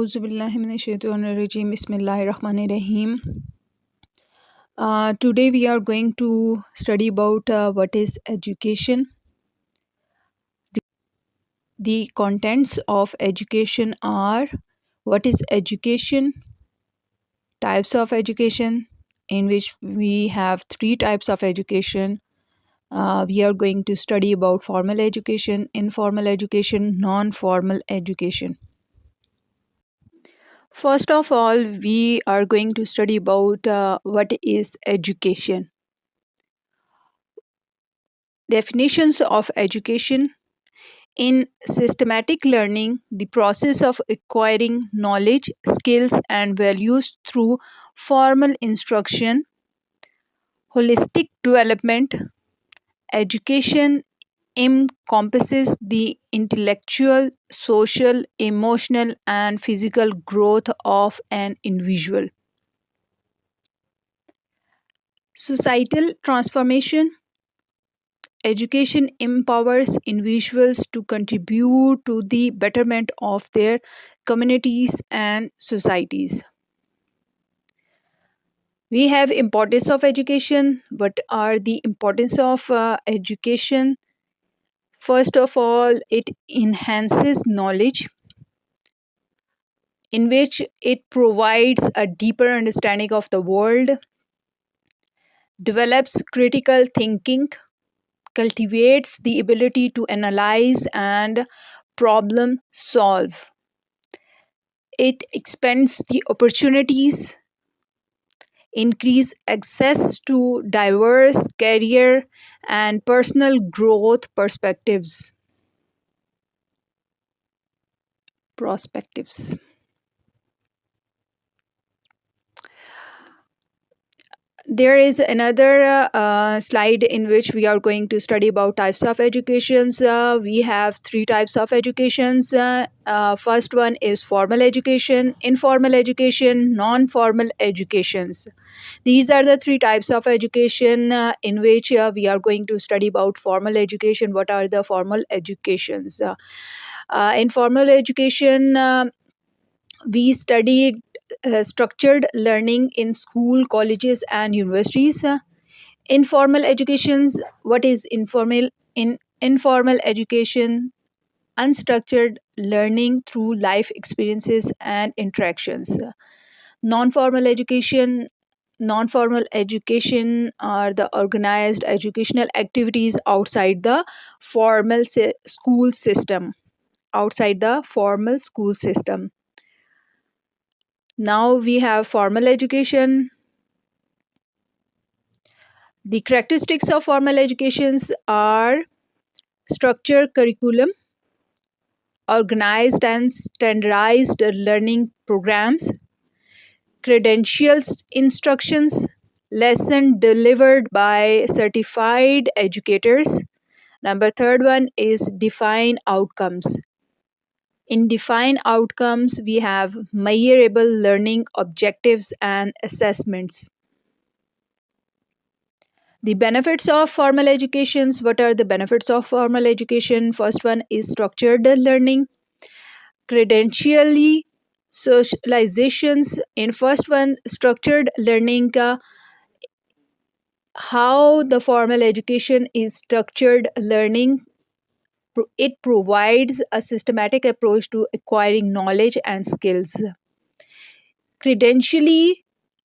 Auzubillahiminash-shaytanir-rajim. Bismillahir-rahmanir-rahim. Today we are going to study about what is education. The contents of education are: what is education, types of education, in which we have three types of education. We are going to study about formal education, informal education, non-formal education. First of all, we are going to study about what is education. Definitions of education. In systematic learning, the process of acquiring knowledge, skills, and values through formal instruction, holistic development, education encompasses the intellectual, social, emotional, and physical growth of an individual. Societal transformation. Education empowers individuals to contribute to the betterment of their communities and societies. We have importance of education. What are the importance of education? First of all, it enhances knowledge, in which it provides a deeper understanding of the world, develops critical thinking, cultivates the ability to analyze and problem solve. It expands the opportunities, increase access to diverse career and personal growth prospectives. There is another slide in which we are going to study about types of educations. We have three types of educations. First one is formal education, informal education, non-formal educations. These are the three types of education in which we are going to study about formal education. What are the formal educations? In formal education, we studied structured learning in school, colleges, and universities. Informal educations. What is informal? In informal education, unstructured learning through life experiences and interactions. Non-formal education. Non-formal education are the organized educational activities outside the school system. Outside the formal school system. Now we have formal education. The characteristics of formal educations are structured curriculum, organized and standardized learning programs, credentials instructions, lesson delivered by certified educators. Number third one is define outcomes. In define outcomes, we have measurable learning objectives and assessments. The benefits of formal educations. What are the benefits of formal education? First one is structured learning, credentially socializations. In first one, structured learning, how the formal education is structured learning. It provides a systematic approach to acquiring knowledge and skills. Credentially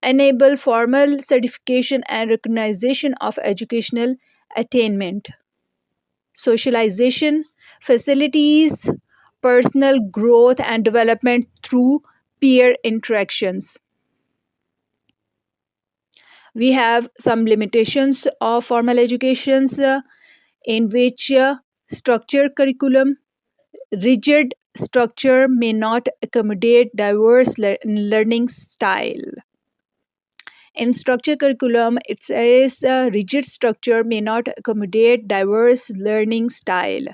enable formal certification and recognition of educational attainment. Socialization facilities personal growth and development through peer interactions. We have some limitations of formal educations, in which structured curriculum, rigid structure may not accommodate diverse learning style. In structured curriculum, it says rigid structure may not accommodate diverse learning style.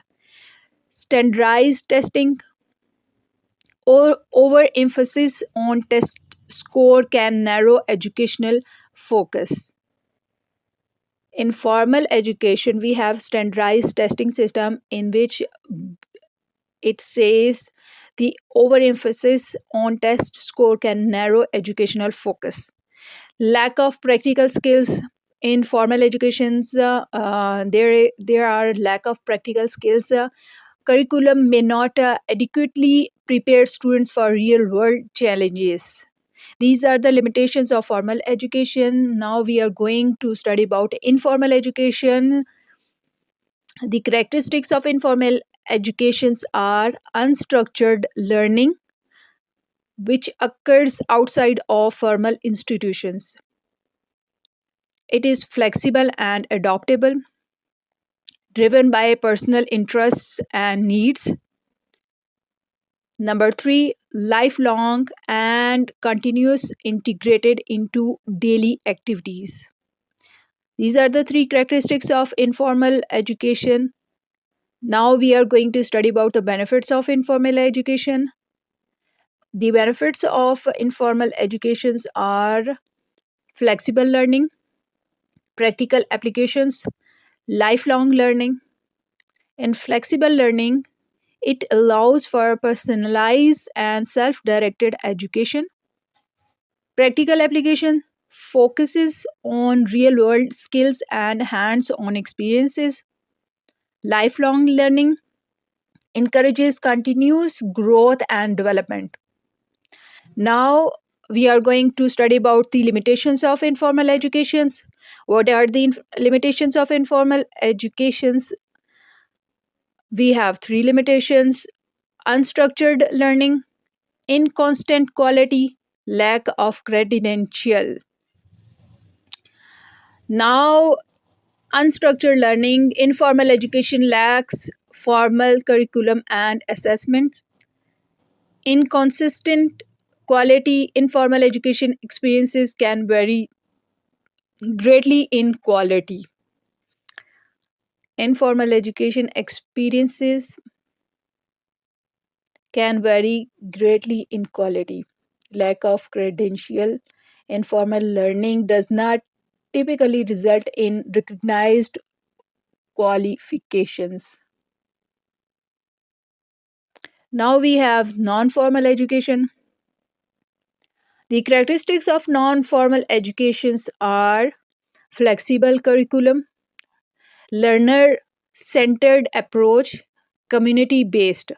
Standardized testing or overemphasis on test score can narrow educational focus. In formal education, we have standardized testing system, in which it says The overemphasis on test score can narrow educational focus. Lack of practical skills in formal educations, there are lack of practical skills. Curriculum may not adequately prepare students for real world challenges. These are the limitations of formal education. Now we are going to study about informal education. The characteristics of informal educations are unstructured learning, which occurs outside of formal institutions. It is flexible and adaptable, driven by personal interests and needs. Number three, lifelong and continuous integrated into daily activities. These are the three characteristics of informal education. Now we are going to study about the benefits of informal education. The benefits of informal educations are flexible learning, practical applications, lifelong learning. In flexible learning, it allows for personalized and self-directed education. Practical application focuses on real-world skills and hands-on experiences. Lifelong learning encourages continuous growth and development. Now we are going to study about the limitations of informal educations. What are the limitations of informal educations? We have three limitations: unstructured learning, inconstant quality, lack of credential. Now, unstructured learning, informal education lacks formal curriculum and assessments. Inconsistent quality, informal education experiences can vary greatly in quality. Informal education experiences can vary greatly in quality. Lack of credential, informal learning does not typically result in recognized qualifications. Now we have non formal education. The characteristics of non formal educations are flexible curriculum, learner centered approach, community based.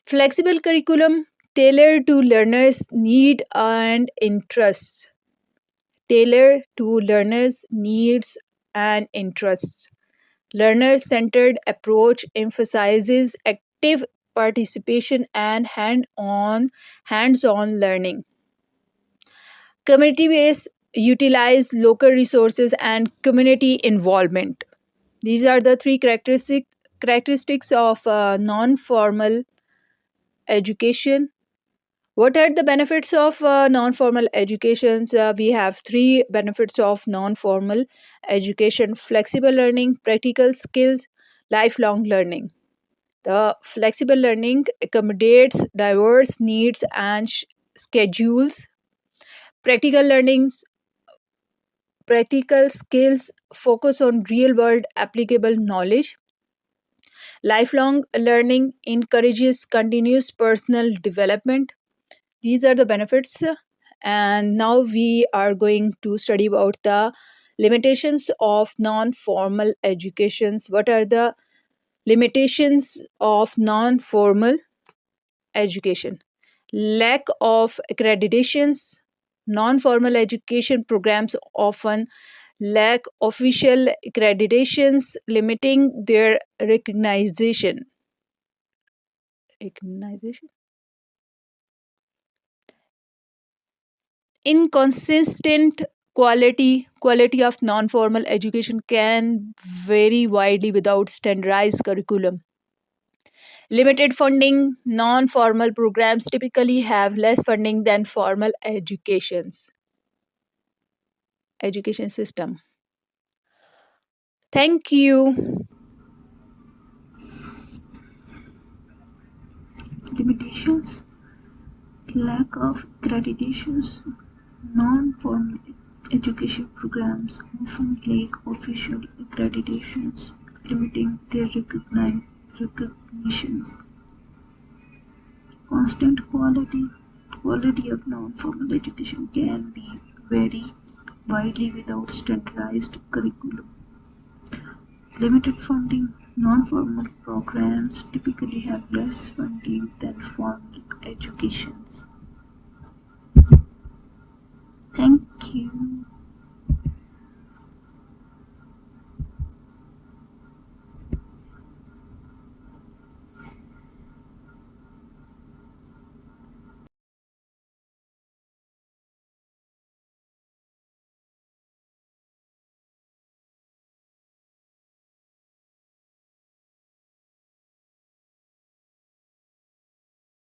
Flexible curriculum tailored to learners' need and interests. Tailor to learners' needs and interests. Learner centered approach emphasizes active participation and hands-on learning. Community based utilize local resources and community involvement. These are the three characteristics of non-formal education. What are the benefits of non-formal educations? We have three benefits of non-formal education: flexible learning, practical skills, lifelong learning. The flexible learning accommodates diverse needs and schedules. Practical learnings, practical skills focus on real-world applicable knowledge. Lifelong learning encourages continuous personal development. These are the benefits. And now we are going to study about the limitations of non-formal educations. What are the limitations of non-formal education? Lack of accreditations. Non-formal education programs often lack official accreditations, limiting their recognition. Recognition. Inconsistent quality of non-formal education can vary widely without standardized curriculum. Limited funding, non-formal programs typically have less funding than formal education system. Thank you. Limitations: lack of accreditations, non-formal education programs often lack official accreditations, limiting their recognitions. Constant quality of non-formal education can be vary widely without standardized curriculum. Limited funding, non-formal programs typically have less funding than formal educations. Thank you.